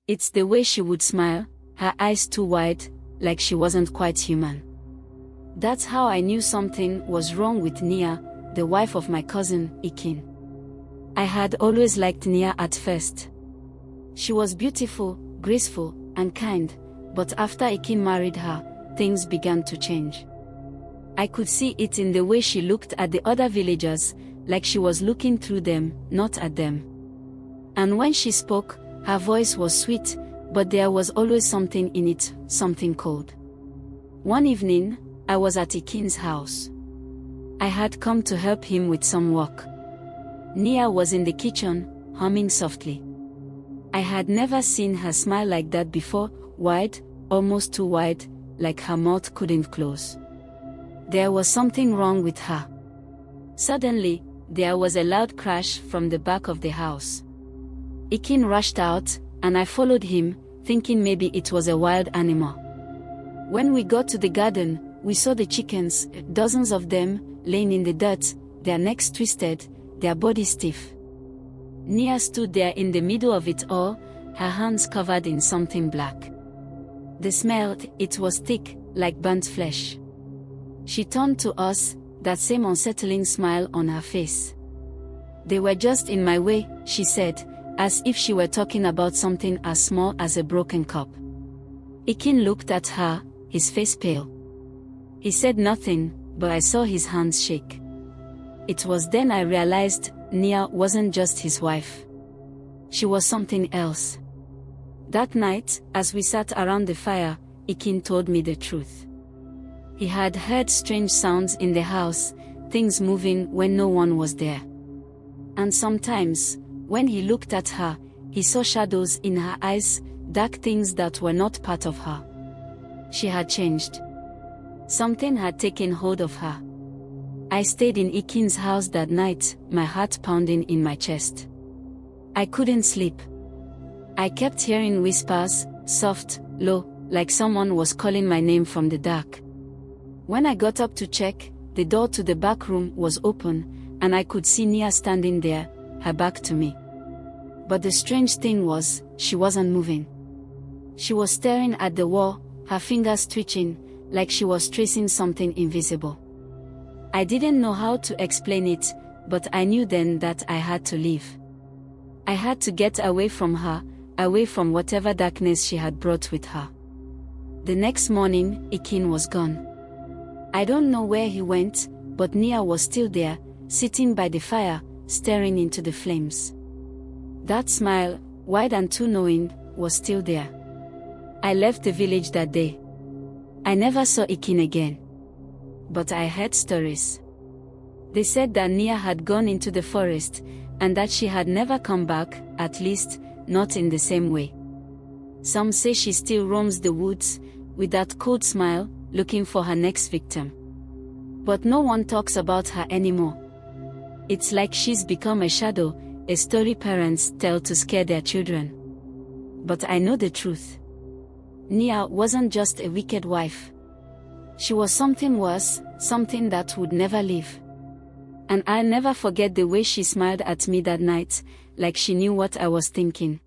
It's the way she would smile, her eyes too wide, like she wasn't quite human. That's how I knew something was wrong with Nia, the wife of my cousin, Ikin. I had always liked Nia at first. She was beautiful, graceful, and kind, but after Ikin married her, things began to change. I could see it in the way she looked at the other villagers, like she was looking through them, not at them. And when she spoke, her voice was sweet, but there was always something in it, something cold. One evening, I was at Ikin's house. I had come to help him with some work. Nia was in the kitchen, humming softly. I had never seen her smile like that before, wide, almost too wide, like her mouth couldn't close. There was something wrong with her. Suddenly, there was a loud crash from the back of the house. Ikin rushed out, and I followed him, thinking maybe it was a wild animal. When we got to the garden, we saw the chickens, dozens of them, laying in the dirt, their necks twisted, their bodies stiff. Nia stood there in the middle of it all, her hands covered in something black. The smell, it was thick, like burnt flesh. She turned to us, that same unsettling smile on her face. "They were just in my way," she said, as if she were talking about something as small as a broken cup. Ikin looked at her, his face pale. He said nothing, but I saw his hands shake. It was then I realized Nia wasn't just his wife. She was something else. That night, as we sat around the fire, Ikin told me the truth. He had heard strange sounds in the house, things moving when no one was there. And sometimes, when he looked at her, he saw shadows in her eyes, dark things that were not part of her. She had changed. Something had taken hold of her. I stayed in Ikin's house that night, my heart pounding in my chest. I couldn't sleep. I kept hearing whispers, soft, low, like someone was calling my name from the dark. When I got up to check, the door to the back room was open, and I could see Nia standing there, her back to me. But the strange thing was, she wasn't moving. She was staring at the wall, her fingers twitching, like she was tracing something invisible. I didn't know how to explain it, but I knew then that I had to leave. I had to get away from her, away from whatever darkness she had brought with her. The next morning, Ikin was gone. I don't know where he went, but Nia was still there, sitting by the fire, staring into the flames. That smile, wide and too knowing, was still there. I left the village that day. I never saw Ikin again. But I heard stories. They said that Nia had gone into the forest, and that she had never come back, at least, not in the same way. Some say she still roams the woods, with that cold smile, looking for her next victim. But no one talks about her anymore. It's like she's become a shadow, a story parents tell to scare their children. But I know the truth. Nia wasn't just a wicked wife. She was something worse, something that would never leave. And I'll never forget the way she smiled at me that night, like she knew what I was thinking.